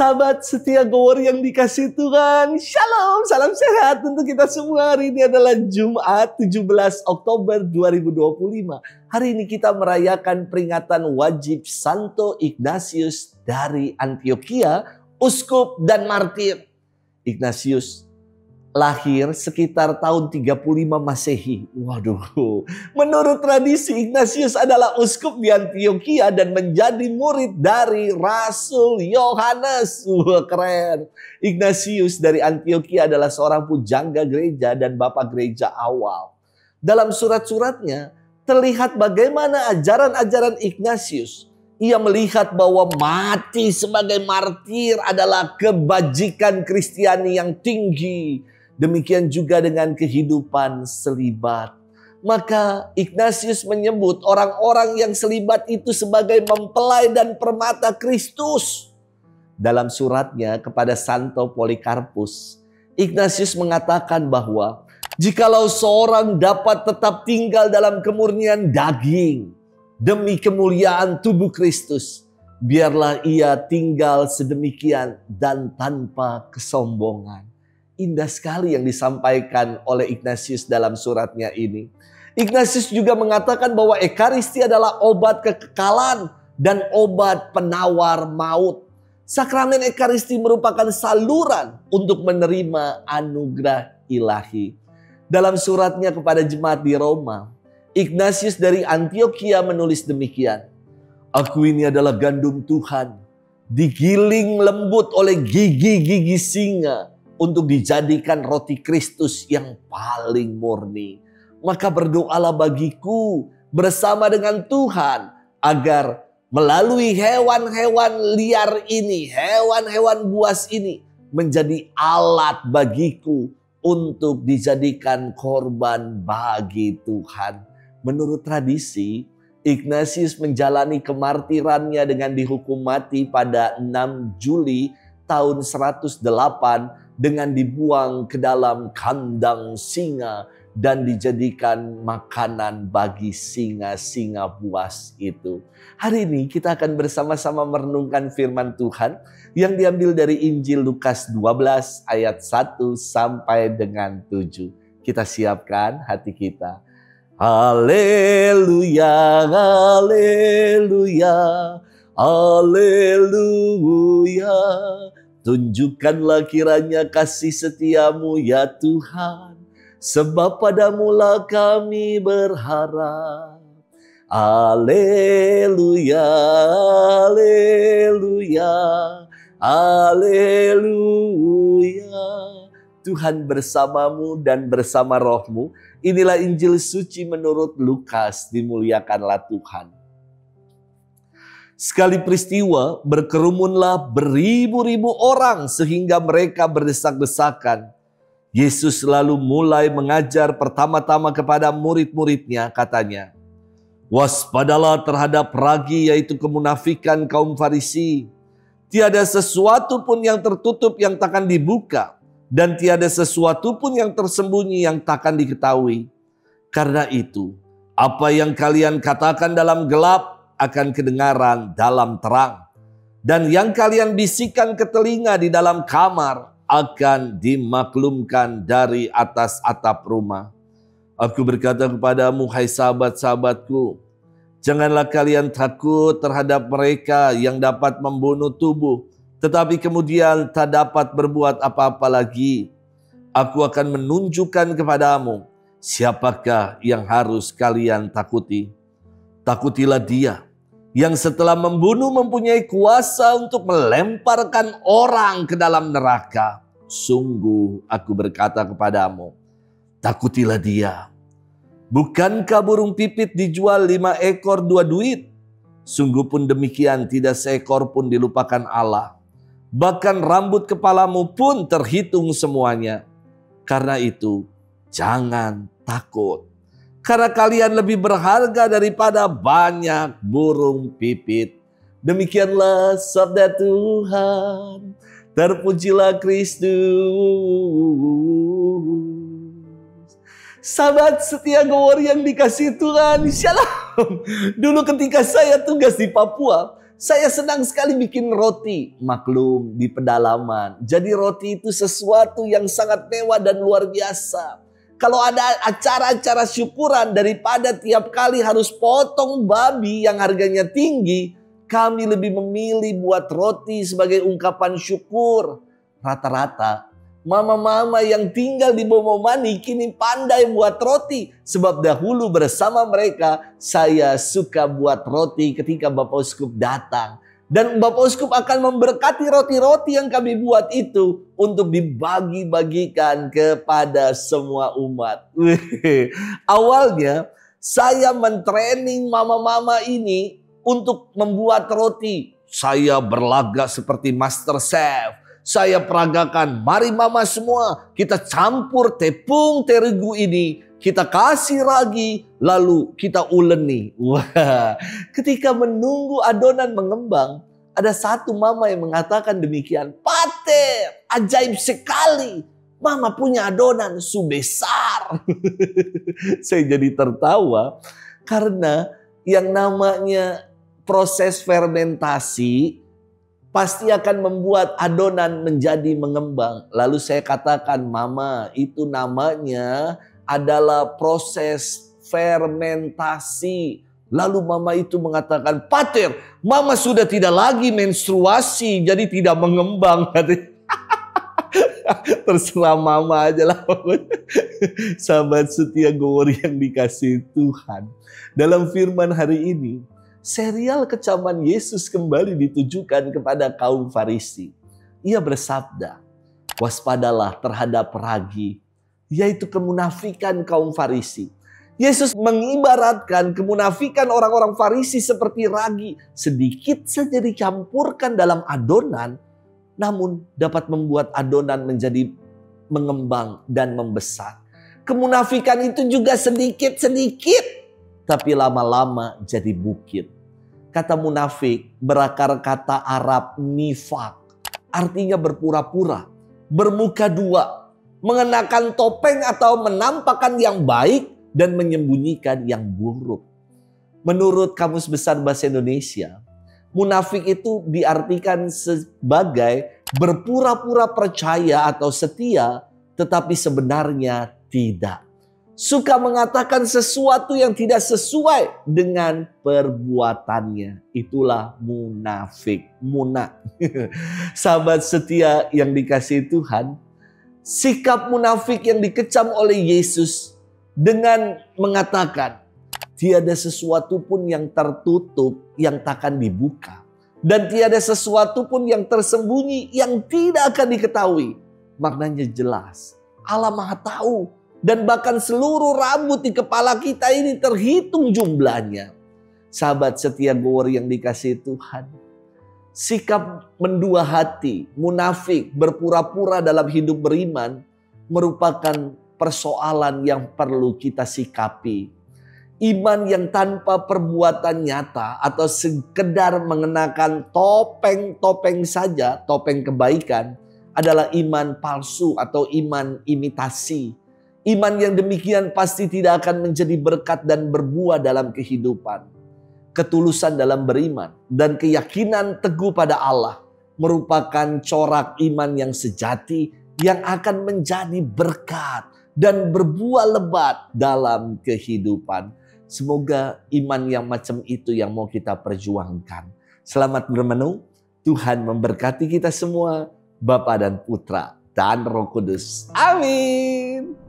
Sahabat setia Gowor yang dikasih Tuhan, Shalom, salam sehat untuk kita semua. Hari ini adalah Jumat 17 Oktober 2025. Hari ini kita merayakan peringatan wajib Santo Ignatius dari Antioquia, uskup dan martir. Ignatius lahir sekitar tahun 35 Masehi. Waduh, menurut tradisi Ignatius adalah uskup di Antioquia dan menjadi murid dari Rasul Yohanes. Wah, keren. Ignatius dari Antioquia adalah seorang pujangga gereja dan bapak gereja awal. Dalam surat-suratnya terlihat bagaimana ajaran-ajaran Ignatius. Ia melihat bahwa mati sebagai martir adalah kebajikan Kristiani yang tinggi. Demikian juga dengan kehidupan selibat. Maka Ignatius menyebut orang-orang yang selibat itu sebagai mempelai dan permata Kristus. Dalam suratnya kepada Santo Polikarpus, Ignatius mengatakan bahwa jikalau seorang dapat tetap tinggal dalam kemurnian daging demi kemuliaan tubuh Kristus, biarlah ia tinggal sedemikian dan tanpa kesombongan. Indah sekali yang disampaikan oleh Ignatius dalam suratnya ini. Ignatius juga mengatakan bahwa Ekaristi adalah obat kekekalan dan obat penawar maut. Sakramen Ekaristi merupakan saluran untuk menerima anugerah ilahi. Dalam suratnya kepada jemaat di Roma, Ignatius dari Antioquia menulis demikian. Aku ini adalah gandum Tuhan, digiling lembut oleh gigi-gigi singa, untuk dijadikan roti Kristus yang paling murni. Maka berdoalah bagiku bersama dengan Tuhan agar melalui hewan-hewan liar ini, hewan-hewan buas ini menjadi alat bagiku untuk dijadikan korban bagi Tuhan. Menurut tradisi, Ignatius menjalani kemartirannya dengan dihukum mati pada 6 Juli tahun 108 dengan dibuang ke dalam kandang singa dan dijadikan makanan bagi singa-singa buas itu. Hari ini kita akan bersama-sama merenungkan firman Tuhan yang diambil dari Injil Lukas 12 ayat 1 sampai dengan 7. Kita siapkan hati kita. Haleluya, haleluya, haleluya. Tunjukkanlah kiranya kasih setiamu ya Tuhan, sebab padamulah kami berharap. Haleluya, haleluya, haleluya. Tuhan bersamamu dan bersama rohmu. Inilah Injil suci menurut Lukas, dimuliakanlah Tuhan. Sekali peristiwa berkerumunlah beribu-ribu orang sehingga mereka berdesak-desakan. Yesus lalu mulai mengajar pertama-tama kepada murid-muridnya, katanya, waspadalah terhadap ragi, yaitu kemunafikan kaum Farisi. Tiada sesuatu pun yang tertutup yang takkan dibuka, dan tiada sesuatu pun yang tersembunyi yang takkan diketahui. Karena itu, apa yang kalian katakan dalam gelap akan kedengaran dalam terang, dan yang kalian bisikan ke telinga di dalam kamar akan dimaklumkan dari atas atap rumah. Aku berkata kepadamu, hai sahabat-sahabatku, janganlah kalian takut terhadap mereka yang dapat membunuh tubuh, tetapi kemudian tak dapat berbuat apa-apa lagi. Aku akan menunjukkan kepadamu siapakah yang harus kalian takuti. Takutilah dia yang setelah membunuh mempunyai kuasa untuk melemparkan orang ke dalam neraka. Sungguh aku berkata kepadamu, takutilah dia. Bukankah burung pipit dijual 5 ekor 2 duit? Sungguh pun demikian tidak seekor pun dilupakan Allah. Bahkan rambut kepalamu pun terhitung semuanya. Karena itu jangan takut. Karena kalian lebih berharga daripada banyak burung pipit. Demikianlah sabda Tuhan. Terpujilah Kristus. Sahabat setia Gowor yang dikasih Tuhan, Shalom. Dulu ketika saya tugas di Papua, Saya senang sekali bikin roti. Maklum, di pedalaman. Jadi roti itu sesuatu yang sangat mewah dan luar biasa. Kalau ada acara-acara syukuran, daripada tiap kali harus potong babi yang harganya tinggi, kami lebih memilih buat roti sebagai ungkapan syukur. Rata-rata mama-mama yang tinggal di Bomomani kini pandai buat roti. Sebab dahulu bersama mereka saya suka buat roti ketika Bapak Uskup datang. Dan Bapak Uskup akan memberkati roti-roti yang kami buat itu untuk dibagi-bagikan kepada semua umat. Awalnya saya mentraining mama-mama ini untuk membuat roti. Saya berlagak seperti master chef. Saya peragakan, mari mama semua kita campur tepung terigu ini, kita kasih ragi, lalu kita uleni. Wah, ketika menunggu adonan mengembang, ada satu mama yang mengatakan demikian, "Pater, ajaib sekali, mama punya adonan sebesar." Saya jadi tertawa karena yang namanya proses fermentasi pasti akan membuat adonan menjadi mengembang. Lalu saya katakan, "Mama, itu namanya adalah proses fermentasi." Lalu mama itu mengatakan, "Pater, mama sudah tidak lagi menstruasi, jadi tidak mengembang." Terserah mama aja lah. Sahabat setia Gowori yang dikasihi Tuhan. Dalam firman hari ini, serial kecaman Yesus kembali ditujukan kepada kaum Farisi. Ia bersabda, "Waspadalah terhadap ragi," yaitu kemunafikan kaum Farisi. Yesus mengibaratkan kemunafikan orang-orang Farisi seperti ragi. Sedikit saja dicampurkan dalam adonan, namun dapat membuat adonan menjadi mengembang dan membesar. Kemunafikan itu juga sedikit-sedikit, tapi lama-lama jadi bukit. Kata munafik berakar kata Arab nifak. Artinya berpura-pura, bermuka dua, mengenakan topeng atau menampakkan yang baik dan menyembunyikan yang buruk. Menurut Kamus Besar Bahasa Indonesia, munafik itu diartikan sebagai berpura-pura percaya atau setia, tetapi sebenarnya tidak. Suka mengatakan sesuatu yang tidak sesuai dengan perbuatannya. Itulah munafik. Sahabat setia yang dikasihi Tuhan, sikap munafik yang dikecam oleh Yesus dengan mengatakan, tiada sesuatu pun yang tertutup yang takkan dibuka. Dan tiada sesuatu pun yang tersembunyi yang tidak akan diketahui. Maknanya jelas. Allah Maha tahu. Dan bahkan seluruh rambut di kepala kita ini terhitung jumlahnya. Sahabat setia Gowori yang dikasihi Tuhan. Sikap mendua hati, munafik, berpura-pura dalam hidup beriman merupakan persoalan yang perlu kita sikapi. Iman yang tanpa perbuatan nyata atau sekedar mengenakan topeng-topeng saja, topeng kebaikan, adalah iman palsu atau iman imitasi. Iman yang demikian pasti tidak akan menjadi berkat dan berbuah dalam kehidupan. Ketulusan dalam beriman dan keyakinan teguh pada Allah merupakan corak iman yang sejati yang akan menjadi berkat dan berbuah lebat dalam kehidupan. Semoga iman yang macam itu yang mau kita perjuangkan. Selamat bermenung. Tuhan memberkati kita semua, Bapa dan Putra dan Roh Kudus. Amin.